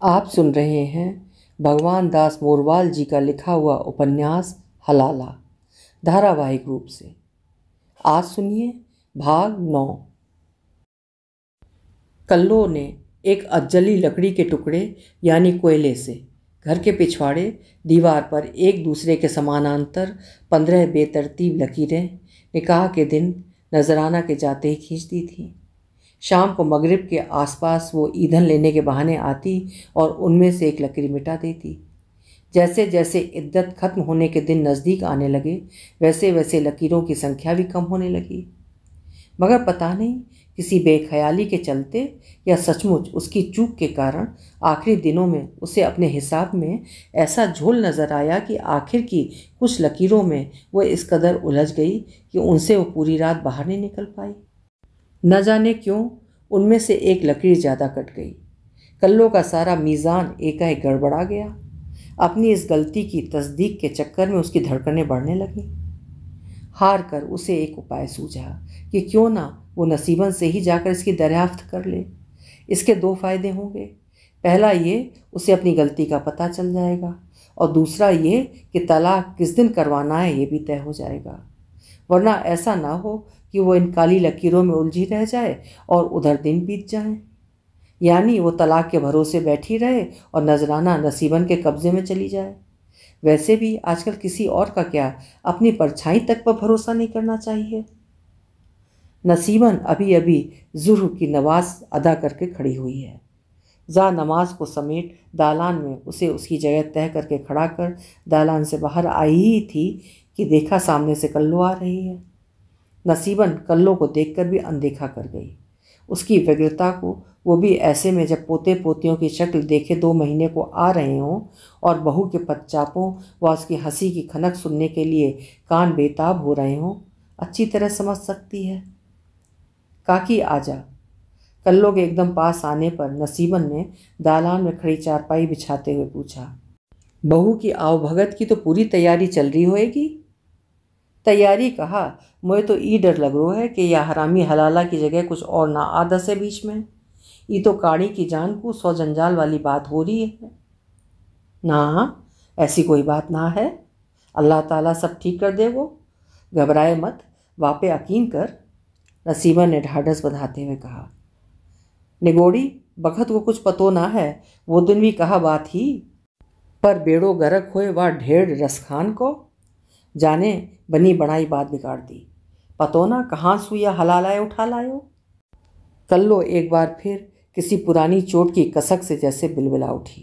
आप सुन रहे हैं भगवान दास मोरवाल जी का लिखा हुआ उपन्यास हलाला धारावाहिक रूप से। आज सुनिए भाग 9। कल्लो ने एक अधजली लकड़ी के टुकड़े यानी कोयले से घर के पिछवाड़े दीवार पर एक दूसरे के समानांतर 15 बेतरतीब लकीरें निकाह के दिन नजराना के जाते ही खींच दी थी। शाम को मगरिब के आसपास वो ईंधन लेने के बहाने आती और उनमें से एक लकीर मिटा देती। जैसे जैसे इद्दत खत्म होने के दिन नज़दीक आने लगे वैसे वैसे लकीरों की संख्या भी कम होने लगी। मगर पता नहीं किसी बेख्याली के चलते या सचमुच उसकी चूक के कारण आखिरी दिनों में उसे अपने हिसाब में ऐसा झोल नज़र आया कि आखिर की कुछ लकीरों में वो इस कदर उलझ गई कि उनसे वो पूरी रात बाहर नहीं निकल पाई। न जाने क्यों उनमें से एक लकीर ज़्यादा कट गई। कल्लो का सारा मीज़ान एकाएक गड़बड़ा गया। अपनी इस गलती की तस्दीक के चक्कर में उसकी धड़कनें बढ़ने लगीं। हार कर उसे एक उपाय सूझा कि क्यों ना वो नसीबन से ही जाकर इसकी दरियाफ्त कर ले। इसके 2 फायदे होंगे। पहला ये, उसे अपनी गलती का पता चल जाएगा, और दूसरा ये कि तलाक किस दिन करवाना है ये भी तय हो जाएगा। वरना ऐसा ना हो कि वो इन काली लकीरों में उलझी रह जाए और उधर दिन बीत जाए, यानी वो तलाक के भरोसे बैठी रहे और नजराना नसीबन के कब्जे में चली जाए। वैसे भी आजकल किसी और का क्या, अपनी परछाई तक पर भरोसा नहीं करना चाहिए। नसीबन अभी अभी ज़ुहर की नमाज अदा करके खड़ी हुई है। जा नमाज को समेट दालान में उसे उसकी जगह तय करके खड़ा कर दालान से बाहर आई ही थी कि देखा सामने से कल्लो आ रही है। नसीबन कल्लो को देखकर भी अनदेखा कर गई। उसकी व्यग्रता को, वो भी ऐसे में जब पोते पोतियों की शक्ल देखे 2 महीने को आ रहे हों और बहू के पदचापों व उसकी हंसी की खनक सुनने के लिए कान बेताब हो रहे हों, अच्छी तरह समझ सकती है। काकी आजा। कल्लो के एकदम पास आने पर नसीबन ने दालान में खड़ी चारपाई बिछाते हुए पूछा, बहू की आवभगत की तो पूरी तैयारी चल रही होएगी? तैयारी कहा, मुझे तो ई डर लग रहा है कि यह हरामी हलाला की जगह कुछ और ना आदा से बीच में। ये तो काड़ी की जान को 100 जंजाल वाली बात हो रही है। ना, ऐसी कोई बात ना है। अल्लाह ताला सब ठीक कर दे। वो घबराए मत, वापे यकीन कर, नसीबा ने ढाढ़स बंधाते हुए कहा। निगोड़ी बखत को कुछ पतो ना है, वो दिन भी कहा बात ही, पर बेड़ो गरक होए वह ढेर रसखान को जाने बनी बनाई बात बिगाड़ दी। पतो ना कहाँ सुइया हलालाए उठा लायो। कल्लो एक बार फिर किसी पुरानी चोट की कसक से जैसे बिलबिला उठी।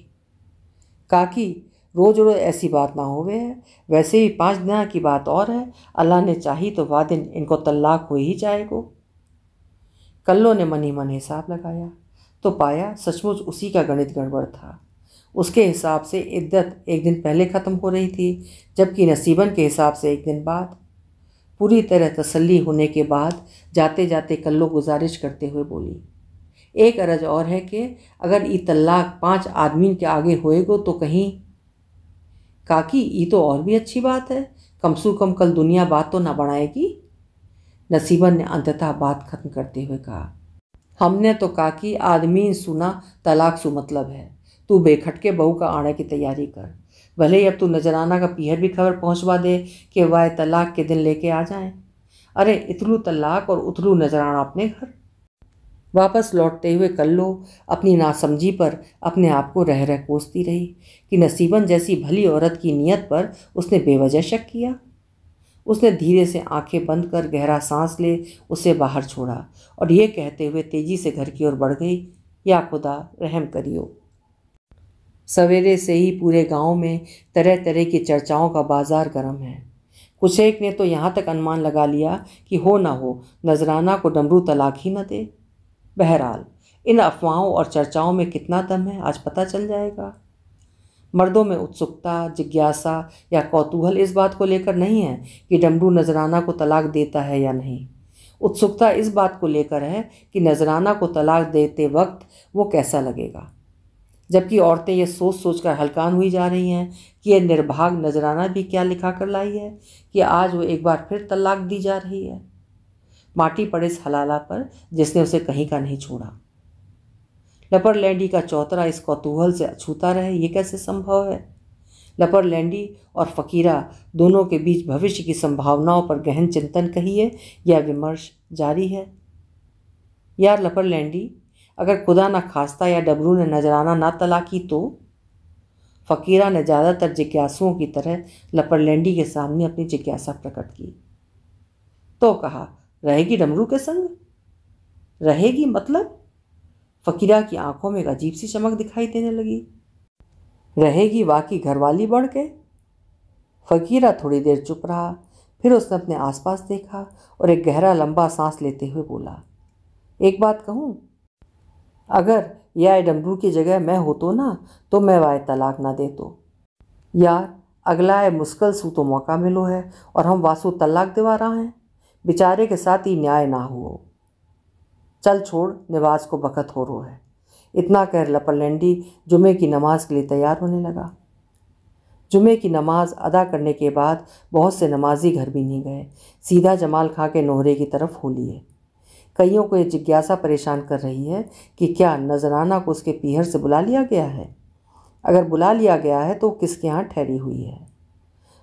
काकी, रोज रोज ऐसी बात ना होवे है। वैसे ही 5 दिन की बात और है। अल्लाह ने चाही तो वह दिन इनको तल्लाक हो ही जाएगो। कल्लो ने मन ही मन हिसाब लगाया तो पाया सचमुच उसी का गणित गड़बड़ था। उसके हिसाब से इद्दत एक दिन पहले ख़त्म हो रही थी, जबकि नसीबन के हिसाब से एक दिन बाद। पूरी तरह तसल्ली होने के बाद जाते जाते कल्लो गुजारिश करते हुए बोली, एक अरज और है कि अगर ई तल्लाक 5 आदमी के आगे होएगो तो कहीं। काकी, ई तो और भी अच्छी बात है, कम से कम कल दुनिया बात तो ना बढ़ाएगी। नसीबन ने अंततः बात खत्म करते हुए कहा, हमने तो काकी आदमी सुना तलाक सु मतलब है। तू बेखटके बहू का आने की तैयारी कर। भले ही अब तू नजराना का पीहर भी खबर पहुंचवा दे कि वह तलाक के दिन लेके आ जाए। अरे इतलू तलाक और उतलू नजराना अपने घर। वापस लौटते हुए कल्लो अपनी नासमझी पर अपने आप को रह रह कोसती रही कि नसीबन जैसी भली औरत की नीयत पर उसने बेवजह शक किया। उसने धीरे से आंखें बंद कर गहरा सांस ले उसे बाहर छोड़ा और ये कहते हुए तेजी से घर की ओर बढ़ गई, या खुदा रहम करियो। सवेरे से ही पूरे गांव में तरह तरह की चर्चाओं का बाजार गर्म है। कुछ एक ने तो यहाँ तक अनुमान लगा लिया कि हो ना हो नजराना को डमरू तलाक ही न दे। बहरहाल इन अफवाहों और चर्चाओं में कितना दम है आज पता चल जाएगा। मर्दों में उत्सुकता, जिज्ञासा या कौतूहल इस बात को लेकर नहीं है कि डमरू नजराना को तलाक देता है या नहीं। उत्सुकता इस बात को लेकर है कि नजराना को तलाक देते वक्त वो कैसा लगेगा। जबकि औरतें ये सोच सोच कर हलकान हुई जा रही हैं कि यह निर्भाग नजराना भी क्या लिखा कर लाई है कि आज वो एक बार फिर तलाक दी जा रही है। माटी पड़े इस हलाला पर जिसने उसे कहीं का नहीं छोड़ा। लपरलैंडी का चौतरा इस कौतूहल से अछूता रहे, ये कैसे संभव है? लपरलैंडी और फकीरा दोनों के बीच भविष्य की संभावनाओं पर गहन चिंतन कहिए या विमर्श जारी है। यार लपरलैंडी, अगर खुदा न खास्ता या डबरू ने नजराना ना तलाकी तो? फकीरा ने ज़्यादातर जिज्ञासुओं की तरह लपरलैंडी के सामने अपनी जिज्ञासा प्रकट की। तो कहा, रहेगी डमरू के संग? रहेगी मतलब? फकीरा की आंखों में एक अजीब सी चमक दिखाई देने लगी। रहेगी वाकई घरवाली बढ़ के? फकीरा थोड़ी देर चुप रहा, फिर उसने अपने आसपास देखा और एक गहरा लंबा सांस लेते हुए बोला, एक बात कहूँ, अगर या डमरू की जगह मैं हो तो ना, तो मैं वाय तलाक ना दे तो। यार अगला है मुश्किल सू तो मौका मिलो है और हम वासु तलाक दिवा रहा हैं, बेचारे के साथ ही न्याय ना हुओ। चल छोड़, निवास को बखत हो रो है। इतना कह लपरलैंडी जुमे की नमाज के लिए तैयार होने लगा। जुमे की नमाज अदा करने के बाद बहुत से नमाजी घर भी नहीं गए, सीधा जमाल खां के नोहरे की तरफ हो लिए। कईयों को ये जिज्ञासा परेशान कर रही है कि क्या नजराना को उसके पीहर से बुला लिया गया है। अगर बुला लिया गया है तो किसके यहाँ ठहरी हुई है,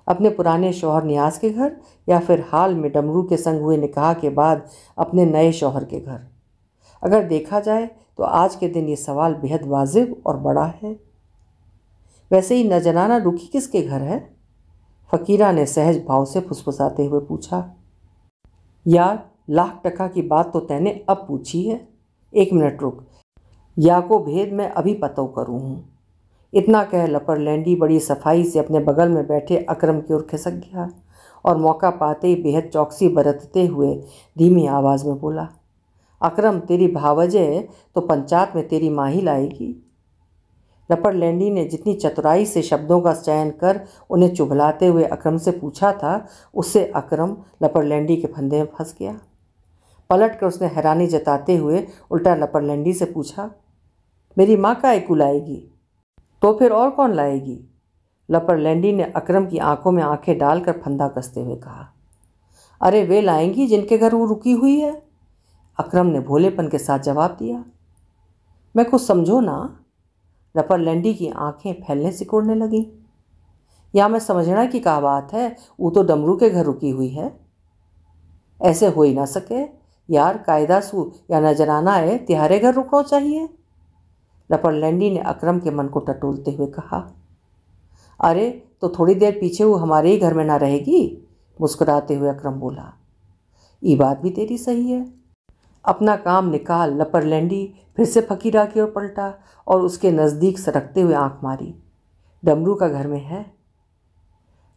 अपने पुराने शौहर नियाज के घर या फिर हाल में डमरू के संग हुए निकाह के बाद अपने नए शौहर के घर। अगर देखा जाए तो आज के दिन ये सवाल बेहद वाजिब और बड़ा है। वैसे ही नजराना रुखी किसके घर है? फकीरा ने सहज भाव से फुसफुसाते हुए पूछा। यार लाख टका की बात तो तैने अब पूछी है, एक मिनट रुक, या को भेद मैं अभी पतो करूँ हूँ। इतना कह लपरलैंडी बड़ी सफाई से अपने बगल में बैठे अकरम की ओर खिसक गया और मौका पाते ही बेहद चौकसी बरतते हुए धीमी आवाज़ में बोला, अकरम तेरी भावजे तो पंचायत में तेरी माँ ही लाएगी। लपरलैंडी ने जितनी चतुराई से शब्दों का चयन कर उन्हें चुभलाते हुए अकरम से पूछा था, उससे अकरम लपरलैंडी के फंदे में फंस गया। पलट कर उसने हैरानी जताते हुए उल्टा लपरलैंडी से पूछा, मेरी माँ का एकू लाएगी? तो फिर और कौन लाएगी? लपरलैंडी ने अकरम की आंखों में आंखें डालकर फंदा कसते हुए कहा, अरे वे लाएंगी जिनके घर वो रुकी हुई है। अकरम ने भोलेपन के साथ जवाब दिया। मैं कुछ समझो ना। लपरलैंडी की आंखें फैलने सिकुड़ने लगीं। या मैं समझना की क्या बात है, वो तो डमरू के घर रुकी हुई है। ऐसे हो ही ना सके यार, कायदा सू या नजराना है तिहारे घर रुकना चाहिए। लपरलैंडी ने अकरम के मन को टटोलते हुए कहा। अरे तो थोड़ी देर पीछे वो हमारे ही घर में ना रहेगी? मुस्कुराते हुए अकरम बोला। ये बात भी तेरी सही है। अपना काम निकाल लपरलैंडी फिर से फकीरा की ओर पलटा और उसके नज़दीक सरकते हुए आंख मारी। डमरू का घर में है।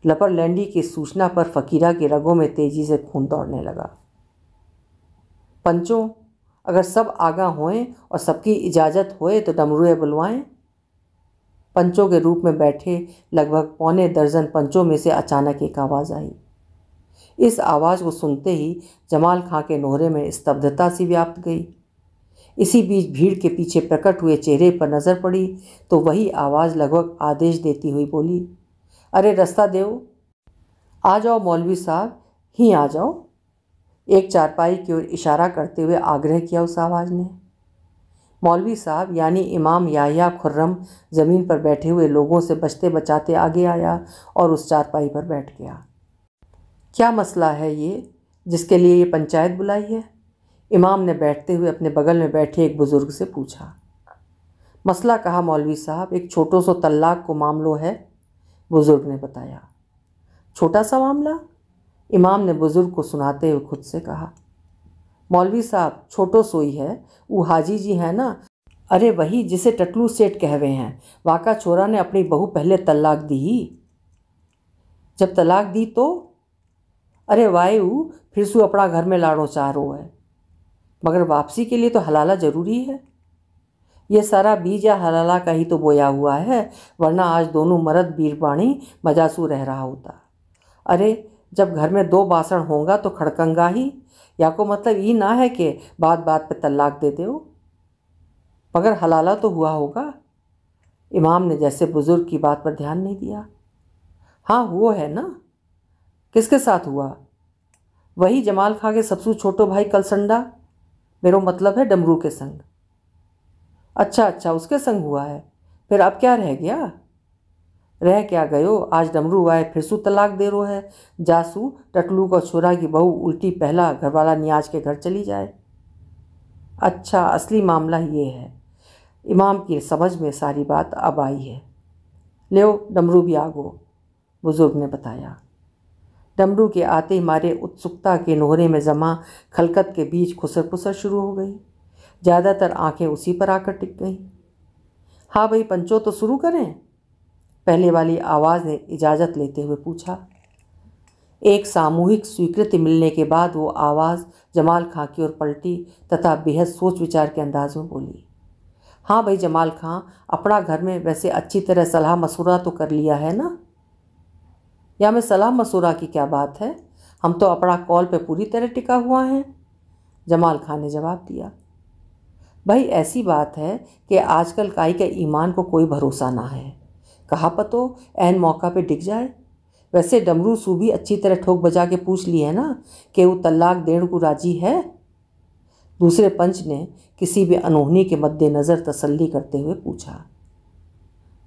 लपरलैंडी की सूचना पर फकीरा की रगों में तेजी से खून दौड़ने लगा। पंचों, अगर सब आगा होएं और सबकी इजाज़त होए तो डमरुए बुलवाएं। पंचों के रूप में बैठे लगभग पौने दर्जन पंचों में से अचानक एक आवाज़ आई। इस आवाज़ को सुनते ही जमाल खां के नोहरे में स्तब्धता सी व्याप्त गई। इसी बीच भीड़ के पीछे प्रकट हुए चेहरे पर नज़र पड़ी तो वही आवाज़ लगभग आदेश देती हुई बोली, अरे रास्ता देओ, आ जाओ मौलवी साहब, ही आ जाओ। एक चारपाई की ओर इशारा करते हुए आग्रह किया उस आवाज़ ने। मौलवी साहब यानी इमाम याह्या खुर्रम ज़मीन पर बैठे हुए लोगों से बचते बचाते आगे आया और उस चारपाई पर बैठ गया। क्या मसला है ये जिसके लिए ये पंचायत बुलाई है? इमाम ने बैठते हुए अपने बगल में बैठे एक बुज़ुर्ग से पूछा। मसला कहा मौलवी साहब, एक छोटो सो तल्लाक को मामलो है, बुज़ुर्ग ने बताया। छोटा सा मामला? इमाम ने बुज़ुर्ग को सुनाते हुए खुद से कहा। मौलवी साहब छोटो सोई है, वो हाजी जी है ना, अरे वही जिसे टटलू सेठ कहवे हैं, वाका छोरा ने अपनी बहू पहले तलाक दी ही। जब तलाक दी तो? अरे वायु फिर सु अपना घर में लाड़ो चाह रो है, मगर वापसी के लिए तो हलाला ज़रूरी है। ये सारा बीज या हलाला का ही तो बोया हुआ है, वरना आज दोनों मर्द बीरबाणी मजासू रह रहा होता। अरे जब घर में दो बासण होगा तो खड़कंगा ही, या को मतलब ये ना है कि बात बात पे तलाक दे दो, मगर हलाला तो हुआ होगा। इमाम ने जैसे बुज़ुर्ग की बात पर ध्यान नहीं दिया। हाँ वो है ना। किसके साथ हुआ? वही जमाल खां के सबसे छोटो भाई कलसंडा, मेरो मतलब है डमरू के संग। अच्छा अच्छा, उसके संग हुआ है। फिर अब क्या रह गया? रह क्या गयो, आज डमरू आए फिर सू तलाक दे रो है। जासू टटलू को छोरा की बहू उल्टी पहला घरवाला नियाज के घर चली जाए। अच्छा, असली मामला ये है। इमाम की समझ में सारी बात अब आई है। ले डमरू भी आ गो, बुजुर्ग ने बताया। डमरू के आते मारे उत्सुकता के नोहरे में जमा खलकत के बीच खुसर पुसर शुरू हो गई। ज़्यादातर आंखें उसी पर आकर टिक गईं। हाँ भाई पंचो, तो शुरू करें? पहले वाली आवाज़ ने इजाज़त लेते हुए पूछा। एक सामूहिक स्वीकृति मिलने के बाद वो आवाज़ जमाल खां की ओर पलटी तथा बेहद सोच विचार के अंदाज में बोली। हाँ भाई जमाल खां, अपना घर में वैसे अच्छी तरह सलाह मशवरा तो कर लिया है ना? या में सलाह मशवरा की क्या बात है, हम तो अपना कॉल पे पूरी तरह टिका हुआ हैं। जमाल खां ने जवाब दिया। भाई ऐसी बात है कि आजकल काई के ईमान को कोई भरोसा ना है, कहा पतो ऐन मौका पे डिग जाए। वैसे डमरू सूबी अच्छी तरह ठोक बजा के पूछ ली है ना कि वो तलाक देने को राजी है? दूसरे पंच ने किसी भी अनहोनी के मद्देनज़र तसल्ली करते हुए पूछा।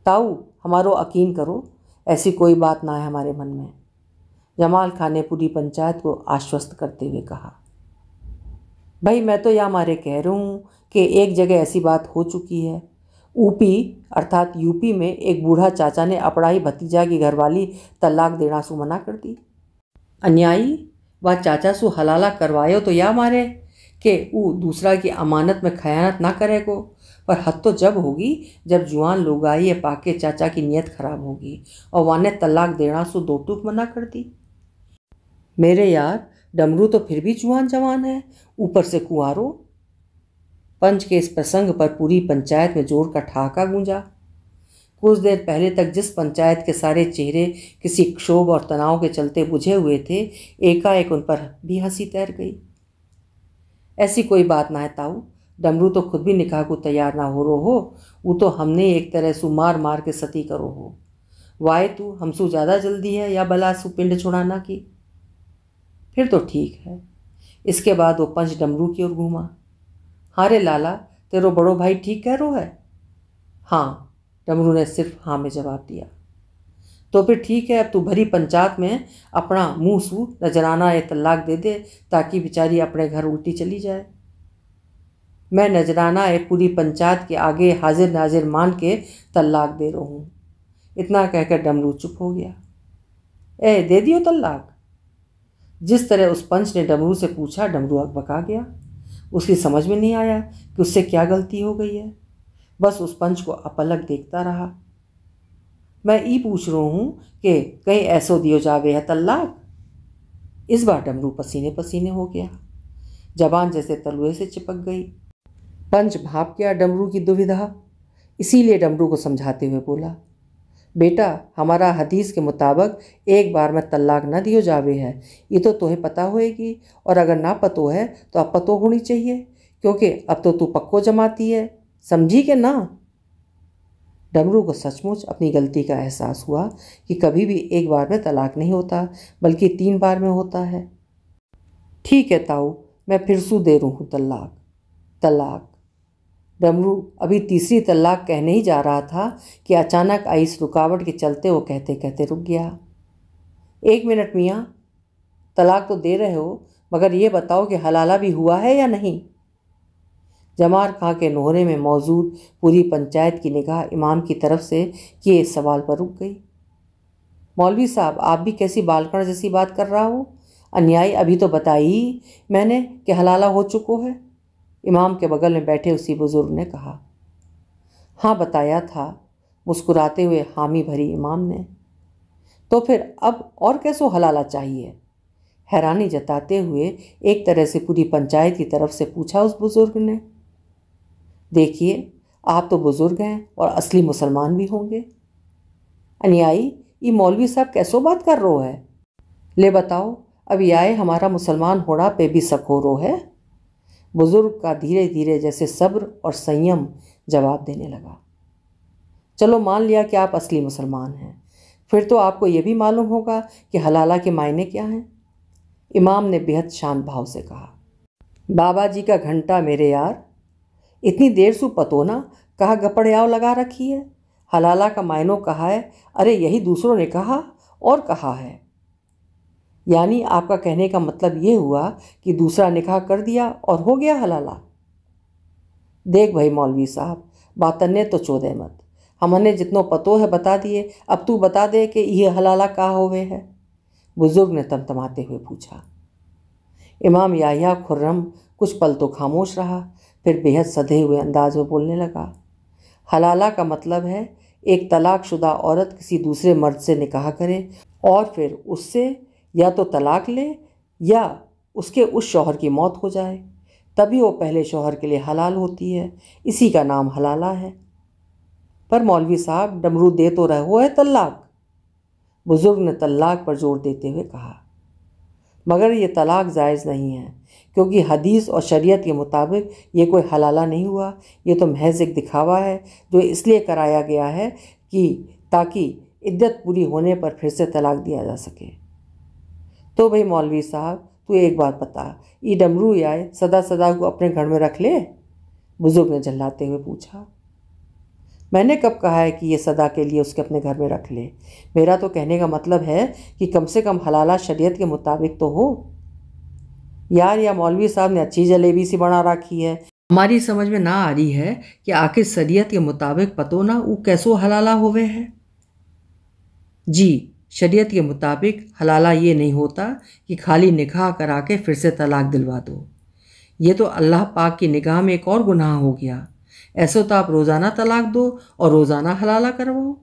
ताऊ हमारो यकीन करो, ऐसी कोई बात ना है हमारे मन में, जमाल खान ने पूरी पंचायत को आश्वस्त करते हुए कहा। भाई मैं तो यह मारे कह रहा हूँ कि एक जगह ऐसी बात हो चुकी है। ऊपी अर्थात यूपी में एक बूढ़ा चाचा ने अपना ही भतीजा की घरवाली तलाक देना सु मना कर दी। अन्यायी वह चाचा सु हलाला करवायो तो या मारे कि वो दूसरा की अमानत में खयानत ना करे को, पर हद तो जब होगी जब जुआन लोग आई ये पाके चाचा की नीयत खराब होगी और वाने तलाक देना सु दो टूक मना कर दी। मेरे यार डमरू तो फिर भी जुआन जवान है, ऊपर से कुंवारो। पंच के इस प्रसंग पर पूरी पंचायत में जोर का ठहाका गूंजा। कुछ देर पहले तक जिस पंचायत के सारे चेहरे किसी क्षोभ और तनाव के चलते बुझे हुए थे, एकाएक उन पर भी हंसी तैर गई। ऐसी कोई बात ना है ताऊ, डमरू तो खुद भी निकाह को तैयार ना हो रो हो, वो तो हमने एक तरह सु मार मार के सती करो हो। वाए तू हमसू ज़्यादा जल्दी है या बला सु पिंड छुड़ाना की? फिर तो ठीक है। इसके बाद वो पंच डमरू की ओर घूमा। हाँ रे लाला, तेरो बड़ो भाई ठीक कह रो है? हाँ, डमरू ने सिर्फ हाँ में जवाब दिया। तो फिर ठीक है, अब तू भरी पंचायत में अपना मुंह सू नजराना ये तलाक दे दे ताकि बेचारी अपने घर उल्टी चली जाए। मैं नजराना ये पूरी पंचायत के आगे हाजिर नाजिर मान के तलाक दे रहा हूँ। इतना कहकर डमरू चुप हो गया। ए दे दियो तलाक? जिस तरह उस पंच ने डमरू से पूछा, डमरू अकबका गया। उसकी समझ में नहीं आया कि उससे क्या गलती हो गई है। बस उस पंच को अपलक देखता रहा। मैं ई पूछ रहा हूँ कि कहीं ऐसो दियो जावे है तलाक? इस बार डमरू पसीने पसीने हो गया, जबान जैसे तलुए से चिपक गई। पंच भाप गया डमरू की दुविधा, इसीलिए डमरू को समझाते हुए बोला, बेटा हमारा हदीस के मुताबिक एक बार में तलाक न दियो जावे है, ये तो तुम्हें पता होएगी, और अगर ना पतो है तो अब पतो होनी चाहिए, क्योंकि अब तो तू पक्को जमाती है, समझी के ना? डमरू को सचमुच अपनी गलती का एहसास हुआ कि कभी भी एक बार में तलाक नहीं होता बल्कि 3 बार में होता है। ठीक है ताऊ, मैं फिर सू दे रहा हूँ तलाक। तलाक। डमरू अभी तीसरी तलाक कहने ही जा रहा था कि अचानक आई इस रुकावट के चलते वो कहते कहते रुक गया। 1 मिनट मियाँ, तलाक तो दे रहे हो, मगर ये बताओ कि हलाला भी हुआ है या नहीं? जमाल खां के नोहरे में मौजूद पूरी पंचायत की निगाह इमाम की तरफ से किए इस सवाल पर रुक गई। मौलवी साहब, आप भी कैसी बालकण जैसी बात कर रहा हो? अन्यायी अभी तो बताई मैंने कि हलाला हो चुको है। इमाम के बगल में बैठे उसी बुजुर्ग ने कहा। हाँ बताया था, मुस्कुराते हुए हामी भरी इमाम ने। तो फिर अब और कैसो हलाला चाहिए? हैरानी जताते हुए एक तरह से पूरी पंचायत की तरफ से पूछा उस बुजुर्ग ने। देखिए, आप तो बुजुर्ग हैं और असली मुसलमान भी होंगे। अन्यायी, ये मौलवी साहब कैसो बात कर रो है? ले बताओ, अब आए हमारा मुसलमान होना पे भी शक हो रो है? बुजुर्ग का धीरे धीरे जैसे सब्र और संयम जवाब देने लगा। चलो मान लिया कि आप असली मुसलमान हैं, फिर तो आपको यह भी मालूम होगा कि हलाला के मायने क्या हैं। इमाम ने बेहद शांत भाव से कहा। बाबा जी का घंटा मेरे यार, इतनी देर सु पतो ना कहा गपड़याव लगा रखी है। हलाला का मायनो कहा है। अरे यही दूसरों ने कहा और कहा है। यानी आपका कहने का मतलब ये हुआ कि दूसरा निकाह कर दिया और हो गया हलाला। देख भाई मौलवी साहब, बातन ने तो चोदे मत। हमने जितनो पतो है बता दिए, अब तू बता दे कि ये हलाला का होवे है। बुजुर्ग ने तमतमाते हुए पूछा। इमाम याह्या खुर्रम कुछ पल तो खामोश रहा, फिर बेहद सधे हुए अंदाज में बोलने लगा। हलाला का मतलब है एक तलाकशुदा औरत किसी दूसरे मर्द से निकाह करे और फिर उससे या तो तलाक ले या उसके उस शौहर की मौत हो जाए, तभी वो पहले शौहर के लिए हलाल होती है। इसी का नाम हलाला है। पर मौलवी साहब, डमरू दे तो रहे हो है तलाक। बुजुर्ग ने तलाक पर जोर देते हुए कहा। मगर ये तलाक जायज़ नहीं है, क्योंकि हदीस और शरीयत के मुताबिक ये कोई हलाला नहीं हुआ। ये तो महज एक दिखावा है जो इसलिए कराया गया है कि ताकि इद्दत पूरी होने पर फिर से तलाक दिया जा सके। तो भाई मौलवी साहब, तू एक बात बता, ये डमरू आए सदा सदा को अपने घर में रख ले? बुजुर्ग ने झल्लाते हुए पूछा। मैंने कब कहा है कि ये सदा के लिए उसके अपने घर में रख ले? मेरा तो कहने का मतलब है कि कम से कम हलाला शरीयत के मुताबिक तो हो। यार, या मौलवी साहब ने अच्छी जलेबी सी बना रखी है। हमारी समझ में ना आ रही है कि आखिर शरीयत के मुताबिक पतो ना वो कैसो हलाला होवे है। जी, शरीयत के मुताबिक हलाला ये नहीं होता कि खाली निकाह करा के फिर से तलाक दिलवा दो। ये तो अल्लाह पाक की निगाह में एक और गुनाह हो गया। ऐसा तो आप रोज़ाना तलाक दो और रोज़ाना हलाला करवाओ।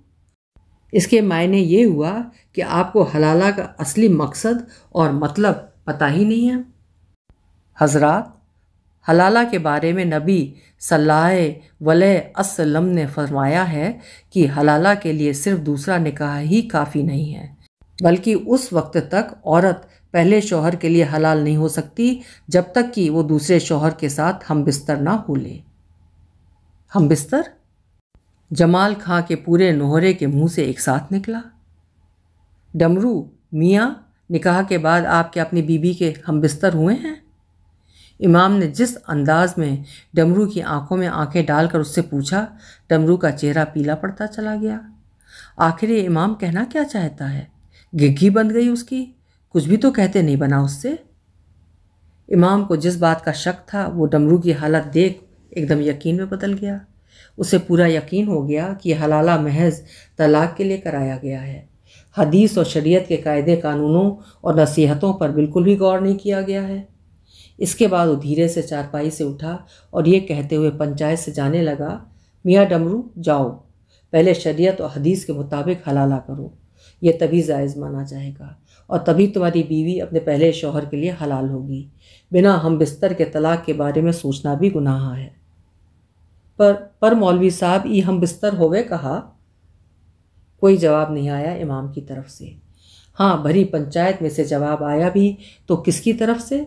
इसके मायने ये हुआ कि आपको हलाला का असली मकसद और मतलब पता ही नहीं है। हजरात, हलाला के बारे में नबी सल्लल्लाहु अलैहि वसल्लम ने फरमाया है कि हलाला के लिए सिर्फ दूसरा निकाह ही काफ़ी नहीं है, बल्कि उस वक्त तक औरत पहले शौहर के लिए हलाल नहीं हो सकती जब तक कि वो दूसरे शौहर के साथ हम बिस्तर ना हो ले। हम बिस्तर? जमाल खां के पूरे नोहरे के मुंह से एक साथ निकला। डमरू मियाँ, निकाह के बाद आप क्या अपनी बीबी के हम बिस्तर हुए हैं? इमाम ने जिस अंदाज में डमरू की आंखों में आंखें डालकर उससे पूछा, डमरू का चेहरा पीला पड़ता चला गया। आखिर ये इमाम कहना क्या चाहता है? घिघी बंद गई उसकी। कुछ भी तो कहते नहीं बना उससे। इमाम को जिस बात का शक था वो डमरू की हालत देख एकदम यकीन में बदल गया। उसे पूरा यकीन हो गया कि हलाला महज तलाक के लिए कराया गया है। हदीस और शरीयत के कायदे कानूनों और नसीहतों पर बिल्कुल भी गौर नहीं किया गया है। इसके बाद वो धीरे से चारपाई से उठा और ये कहते हुए पंचायत से जाने लगा, मियाँ डमरू जाओ, पहले शरीयत और हदीस के मुताबिक हलाला करो। ये तभी जायज़ माना जाएगा और तभी तुम्हारी बीवी अपने पहले शौहर के लिए हलाल होगी। बिना हम बिस्तर के तलाक के बारे में सोचना भी गुनाह है। पर मौलवी साहब, ये हम बिस्तर होवे कहा? कोई जवाब नहीं आया इमाम की तरफ से। हाँ, भरी पंचायत में से जवाब आया भी तो किसकी तरफ से?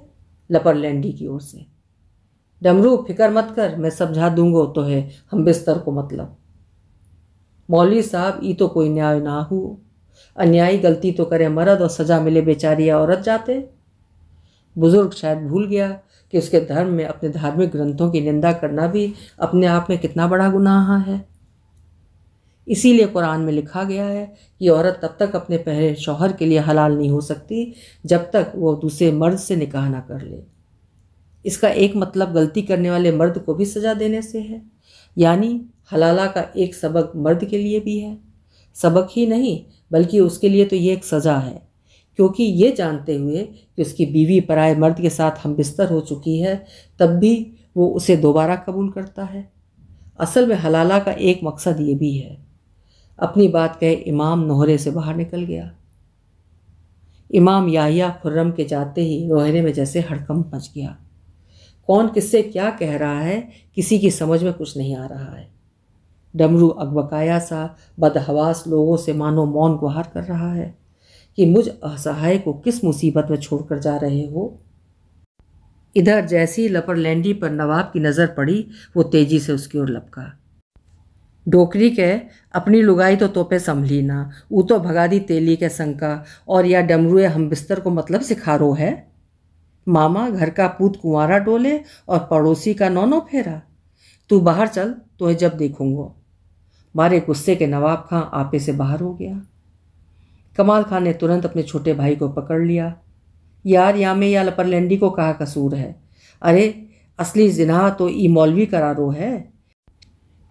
लपरलैंडी की ओर से। डमरू फिक्र मत कर, मैं समझा दूंगा तो है हम बिस्तर को मतलब। मौलवी साहब, ये तो कोई न्याय ना हो। अन्यायी गलती तो करे मर्द और सजा मिले बेचारी औरत जाते। बुजुर्ग शायद भूल गया कि उसके धर्म में अपने धार्मिक ग्रंथों की निंदा करना भी अपने आप में कितना बड़ा गुनाह है। इसीलिए कुरान में लिखा गया है कि औरत तब तक अपने पहले शौहर के लिए हलाल नहीं हो सकती जब तक वो दूसरे मर्द से निकाह ना कर ले। इसका एक मतलब गलती करने वाले मर्द को भी सज़ा देने से है, यानी हलाला का एक सबक मर्द के लिए भी है। सबक ही नहीं बल्कि उसके लिए तो ये एक सज़ा है, क्योंकि ये जानते हुए कि उसकी बीवी पराए मर्द के साथ हम बिस्तर हो चुकी है, तब भी वो उसे दोबारा कबूल करता है। असल में हलाला का एक मकसद ये भी है। अपनी बात कहे इमाम नोहरे से बाहर निकल गया। इमाम याह्या खुर्रम के जाते ही नोहरे में जैसे हड़कंप मच गया। कौन किससे क्या कह रहा है किसी की समझ में कुछ नहीं आ रहा है। डमरू अकबकाया सा बदहवास लोगों से मानो मौन गुहार कर रहा है कि मुझ असहाय को किस मुसीबत में छोड़कर जा रहे हो। इधर जैसी लपरलैंडी पर नवाब की नज़र पड़ी, वो तेजी से उसकी ओर लपका। डोकरी के अपनी लुगाई तो तोपे संभली ना, ऊ तो भगा दी तेली के संका, और या डमरुए हम बिस्तर को मतलब सिखा रो है। मामा घर का पूत कुंवारा डोले और पड़ोसी का नौनो फेरा। तू बाहर चल, तो जब देखूंगा। मारे गुस्से के नवाब खां आपे से बाहर हो गया। कमाल खां ने तुरंत अपने छोटे भाई को पकड़ लिया। यार यामे या लपरलैंडी को कहा कसूर है? अरे असली जिनाह तो ई मौलवी करारो है।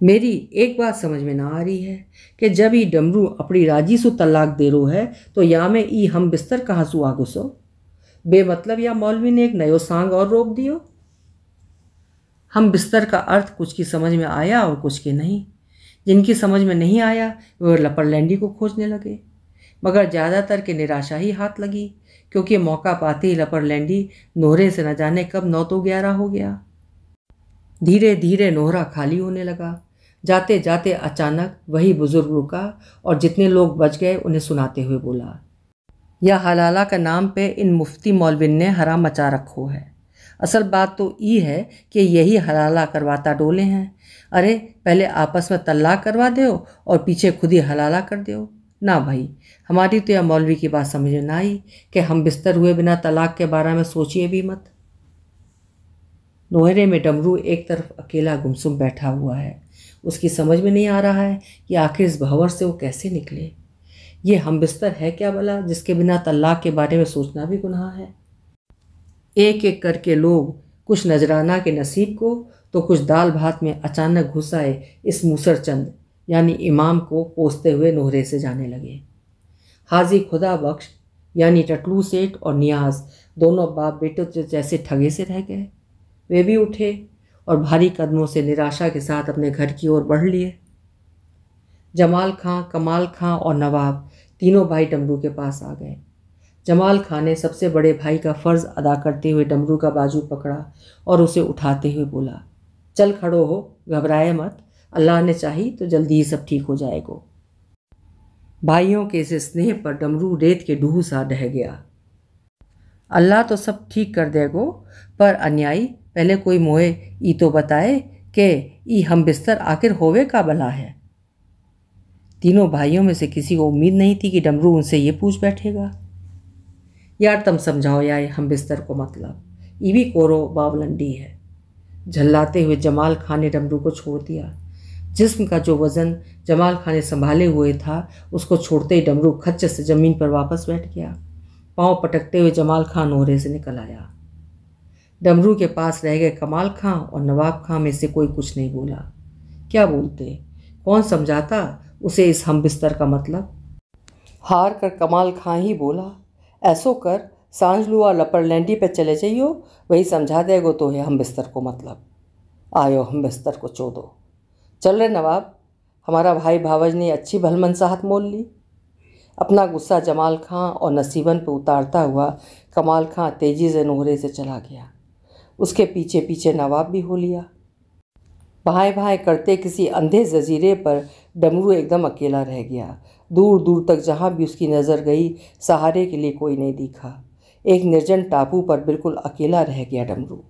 मेरी एक बात समझ में ना आ रही है कि जब ई डमरू अपनी राजी सु तलाक दे रो है तो या में ई हम बिस्तर कहाँ सु आ घुसो। बेमतलब या मौलवी ने एक नयो सांग और रोक दियो। हम बिस्तर का अर्थ कुछ की समझ में आया और कुछ की नहीं। जिनकी समझ में नहीं आया वे लपरलैंडी को खोजने लगे, मगर ज़्यादातर के निराशा ही हाथ लगी, क्योंकि मौका पाते ही लपरलैंडी नोहरे से न जाने कब 9 तो 11 हो गया। धीरे धीरे नोहरा खाली होने लगा। जाते जाते अचानक वही बुजुर्ग रुका और जितने लोग बच गए उन्हें सुनाते हुए बोला, यह हलाला का नाम पे इन मुफ्ती मौलविन ने हराम मचा रखो है। असल बात तो ये है कि यही हलाला करवाता डोले हैं। अरे पहले आपस में तलाक करवा दो और पीछे खुद ही हलाला कर दो। ना भाई, हमारी तो यह मौलवी की बात समझ में ना आई कि हम बिस्तर हुए बिना तलाक के बारे में सोचिए भी मत। नोहरे में डमरू एक तरफ अकेला गुमसुम बैठा हुआ है। उसकी समझ में नहीं आ रहा है कि आखिर इस भंवर से वो कैसे निकले। ये हम बिस्तर है क्या भला, जिसके बिना तलाक के बारे में सोचना भी गुनाह है। एक एक करके लोग कुछ नजराना के नसीब को तो कुछ दाल भात में अचानक घुस आए इस मूसरचंद यानी इमाम को कोसते हुए नोहरे से जाने लगे। हाजी खुदा बख्श यानी टटलू सेठ और नियाज दोनों बाप बेटे जैसे ठगे से रह गए। वे भी उठे और भारी कदमों से निराशा के साथ अपने घर की ओर बढ़ लिए। जमाल खां, कमाल खां और नवाब तीनों भाई डमरू के पास आ गए। जमाल खां ने सबसे बड़े भाई का फ़र्ज़ अदा करते हुए डमरू का बाजू पकड़ा और उसे उठाते हुए बोला, चल खड़ो हो, घबराए मत, अल्लाह ने चाही तो जल्दी ही सब ठीक हो जाएगा। भाइयों के इस स्नेह पर डमरू रेत के डूह सा ढह गया। अल्लाह तो सब ठीक कर देगो, पर अन्यायी पहले कोई मोए ई तो बताए कि ई हम बिस्तर आखिर होवे का भला है। तीनों भाइयों में से किसी को उम्मीद नहीं थी कि डमरू उनसे ये पूछ बैठेगा। यार तुम समझाओ यार, हम बिस्तर को मतलब ई भी कोरो बावलंडी है। झल्लाते हुए जमाल खान ने डमरू को छोड़ दिया। जिस्म का जो वज़न जमाल खान ने संभाले हुए था उसको छोड़ते ही डमरू खच्च से ज़मीन पर वापस बैठ गया। पाँव पटकते हुए जमाल खान नोहरे से निकल आया। डमरू के पास रह गए कमाल खां और नवाब खां में से कोई कुछ नहीं बोला। क्या बोलते, कौन समझाता उसे इस हम बिस्तर का मतलब। हार कर कमाल खां ही बोला, ऐसो कर सांझ लुआ लपरलैंडी पे चले जाइयो, वही समझा देगो तो है हम बिस्तर को मतलब। आयो हम बिस्तर को चोदो। चल रहे नवाब, हमारा भाई भावज ने अच्छी भलमनसाहत मोल ली। अपना गुस्सा जमाल खां और नसीबन पर उतारता हुआ कमाल खां तेजी से नोहरे से चला गया। उसके पीछे पीछे नवाब भी हो लिया। भाई भाई करते किसी अंधे जजीरे पर डमरू एकदम अकेला रह गया। दूर दूर तक जहाँ भी उसकी नज़र गई सहारे के लिए कोई नहीं दिखा। एक निर्जन टापू पर बिल्कुल अकेला रह गया डमरू।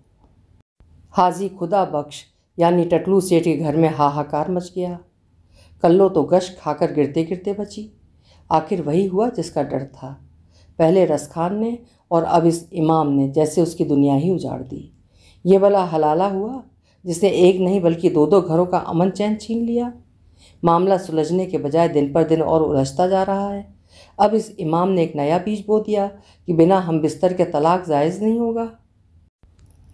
हाजी खुदा बख्श यानी टटलू सेठ के घर में हाहाकार मच गया। कल्लो तो गश खाकर गिरते गिरते बची। आखिर वही हुआ जिसका डर था। पहले रसखान ने और अब इस इमाम ने जैसे उसकी दुनिया ही उजाड़ दी। ये भला हलाला हुआ जिसने एक नहीं बल्कि 2-2 घरों का अमन चैन छीन लिया। मामला सुलझने के बजाय दिन पर दिन और उलझता जा रहा है। अब इस इमाम ने एक नया बीज बो दिया कि बिना हम बिस्तर के तलाक जायज़ नहीं होगा।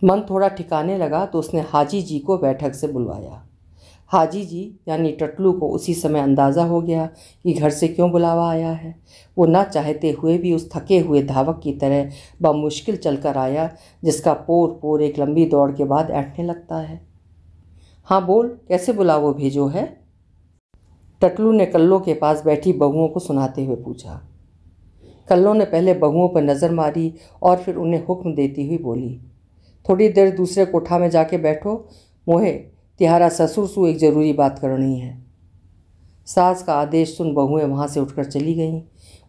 मन थोड़ा ठिकाने लगा तो उसने हाजी जी को बैठक से बुलवाया। हाजी जी यानी टटलू को उसी समय अंदाज़ा हो गया कि घर से क्यों बुलावा आया है। वो ना चाहते हुए भी उस थके हुए धावक की तरह बमुश्किल चलकर आया जिसका पोर पोर एक लंबी दौड़ के बाद ऐंठने लगता है। हाँ बोल, कैसे बुलावो भेजो है? टटलू ने कल्लों के पास बैठी बहुओं को सुनाते हुए पूछा। कल्लों ने पहले बहुओं पर नज़र मारी और फिर उन्हें हुक्म देती हुई बोली, थोड़ी देर दूसरे कोठा में जाके बैठो, मोहे तिहारा ससुर सु एक ज़रूरी बात करनी है। सास का आदेश सुन बहुएं वहाँ से उठकर चली गईं।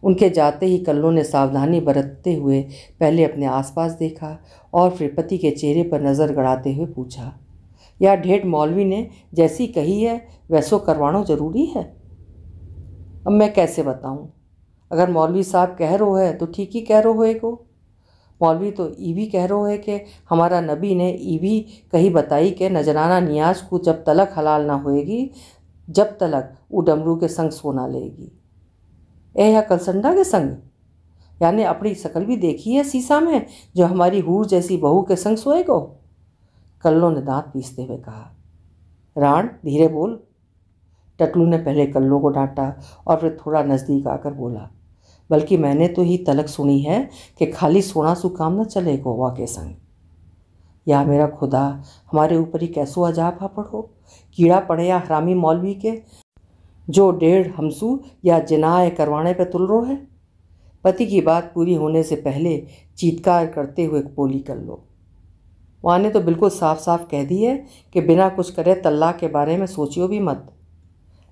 उनके जाते ही कल्लों ने सावधानी बरतते हुए पहले अपने आसपास देखा और फिर पति के चेहरे पर नज़र गड़ाते हुए पूछा, या ढेठ मौलवी ने जैसी कही है वैसो करवाना ज़रूरी है? अब मैं कैसे बताऊं? अगर मौलवी साहब कह रो है तो ठीक ही कह रो है को। मौलवी तो ई भी कह रहो है कि हमारा नबी ने ई भी कही बताई कि नजराना नियाज को जब तलक हलाल ना होएगी जब तलक वो डमरू के संग सोना लेगी। ए या कलसंडा के संग, यानी अपनी शकल भी देखी है शीशा में जो हमारी हूर जैसी बहू के संग सोएगो। कल्लो ने दांत पीसते हुए कहा। राण धीरे बोल। टकलू ने पहले कल्लो को डांटा और फिर थोड़ा नज़दीक आकर बोला, बल्कि मैंने तो ही तलक सुनी है कि खाली सोना सु काम न चले गोवा के संग। या मेरा खुदा, हमारे ऊपर ही कैसो अजाब आ पड़ो, कीड़ा पड़े या हरामी मौलवी के जो 1.5 हमसू या जिनाह करवाने पे तुल रो है। पति की बात पूरी होने से पहले चीत्कार करते हुए बोली कल्लो। वहाँ ने तो बिल्कुल साफ साफ कह दी है कि बिना कुछ करे तल्लाक के बारे में सोचियो भी मत।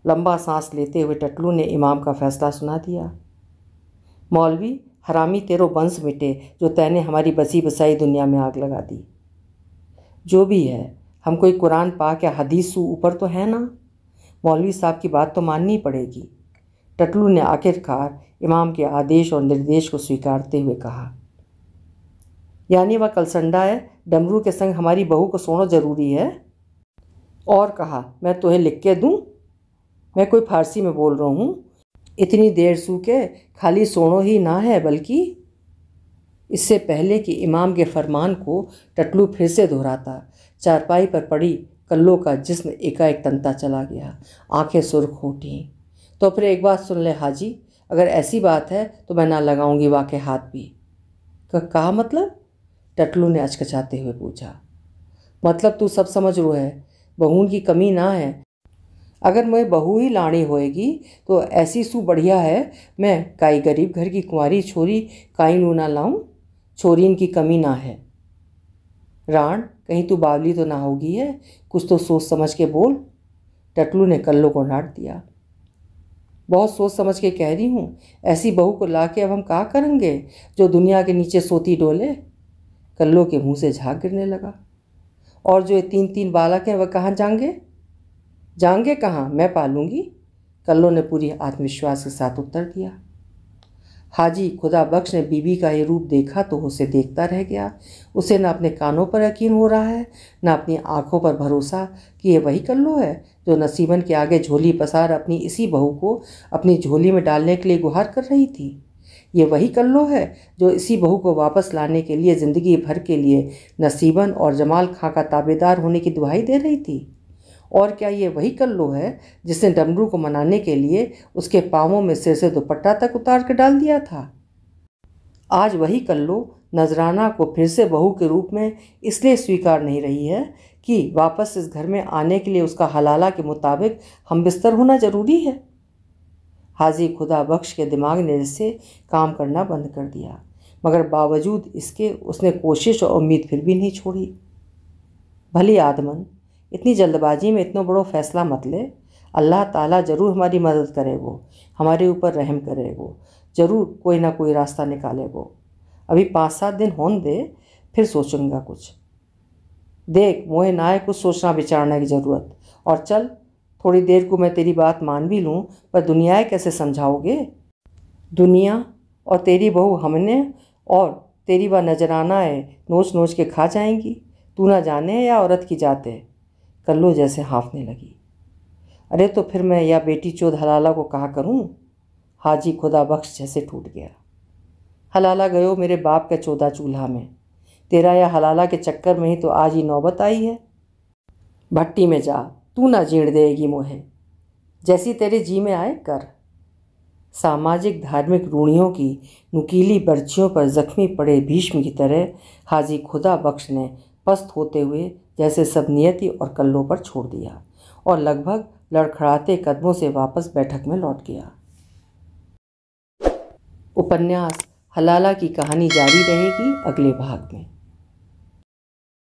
लंबा सांस लेते हुए टकलू ने इमाम का फैसला सुना दिया। मौलवी, हरामी तेरो वंश मिटे जो तैने हमारी बसी बसाई दुनिया में आग लगा दी। जो भी है, हम कोई कुरान पाक या हदीस से ऊपर तो है ना। मौलवी साहब की बात तो माननी पड़ेगी। टकलू ने आखिरकार इमाम के आदेश और निर्देश को स्वीकारते हुए कहा। यानी वह कलसंडा है, डमरू के संग हमारी बहू को सोना जरूरी है। और कहा, मैं तुम्हें लिख के दूँ? मैं कोई फारसी में बोल रहा हूँ। इतनी देर सू के खाली सोनो ही ना है बल्कि। इससे पहले कि इमाम के फरमान को टकलू फिर से दोहराता, चारपाई पर पड़ी कल्लो का जिस्म एकाएक तनता चला गया, आंखें सुर्ख उठी। तो फिर एक बात सुन ले हाजी, अगर ऐसी बात है तो मैं ना लगाऊंगी वाके हाथ भी। कहा मतलब? टकलू ने अचकचाते हुए पूछा। मतलब तू सब समझ रो है, बहून की कमी ना है। अगर मैं बहू ही लानी होएगी तो ऐसी सू बढ़िया है मैं काई गरीब घर की कुंवारी छोरी काई लू ना लाऊं। छोरीन की कमी ना है। राण, कहीं तू बावली तो ना होगी है, कुछ तो सोच समझ के बोल। टकलू ने कल्लो को डांट दिया। बहुत सोच समझ के कह रही हूँ, ऐसी बहू को लाके अब हम क्या करेंगे जो दुनिया के नीचे सोती डोले। कल्लो के मुंह से झाग गिरने लगा। और जो ये 3 बालक हैं वह कहाँ जाएंगे? जाएंगे कहाँ, मैं पालूंगी। कल्लो ने पूरी आत्मविश्वास के साथ उत्तर दिया। हाजी खुदा बख्श ने बीबी का ये रूप देखा तो उसे देखता रह गया। उसे न अपने कानों पर यकीन हो रहा है, न अपनी आंखों पर भरोसा कि ये वही कल्लो है जो नसीबन के आगे झोली पसार अपनी इसी बहू को अपनी झोली में डालने के लिए गुहार कर रही थी। ये वही कल्लो है जो इसी बहू को वापस लाने के लिए ज़िंदगी भर के लिए नसीबन और जमाल खां का ताबेदार होने की दुहाई दे रही थी। और क्या ये वही कल्लो है जिसने डमरू को मनाने के लिए उसके पाँवों में सिर से दुपट्टा तक उतार कर डाल दिया था? आज वही कल्लो नजराना को फिर से बहू के रूप में इसलिए स्वीकार नहीं रही है कि वापस इस घर में आने के लिए उसका हलाला के मुताबिक हम बिस्तर होना ज़रूरी है। हाजी खुदा बख्श के दिमाग ने इससे काम करना बंद कर दिया, मगर बावजूद इसके उसने कोशिश और उम्मीद फिर भी नहीं छोड़ी। भली आदमन, इतनी जल्दबाजी में इतना बड़ो फैसला मत ले। अल्लाह ताला ज़रूर हमारी मदद करेगो, हमारे ऊपर रहम करेगो, ज़रूर कोई ना कोई रास्ता निकालेगो। अभी 5-7 दिन होने दे, फिर सोचूंगा कुछ। देख मोहे ना है कुछ सोचना विचारने की ज़रूरत। और चल, थोड़ी देर को मैं तेरी बात मान भी लूँ, पर दुनिया कैसे समझाओगे? दुनिया और तेरी बहू हमने और तेरी वह नजराना है नोच नोच के खा जाएंगी। तू ना जाने या औरत की जात है। कल्लो जैसे हाँफने लगी। अरे तो फिर मैं या बेटी चोद हलाला को कहा करूं? हाजी खुदा बख्श जैसे टूट गया। हलाला गयो मेरे बाप के चौदा चूल्हा में। तेरा या हलाला के चक्कर में ही तो आज ही नौबत आई है। भट्टी में जा, तू ना जीण देगी मोहे। जैसी तेरे जी में आए कर। सामाजिक धार्मिक रूढ़ियों की नुकीली बर्छियों पर जख्मी पड़े भीष्म की तरह हाजी खुदा बख्श ने पस्त होते हुए जैसे सब नियति और कल्लों पर छोड़ दिया और लगभग लड़खड़ाते कदमों से वापस बैठक में लौट गया। उपन्यास हलाला की कहानी जारी रहेगी अगले भाग में।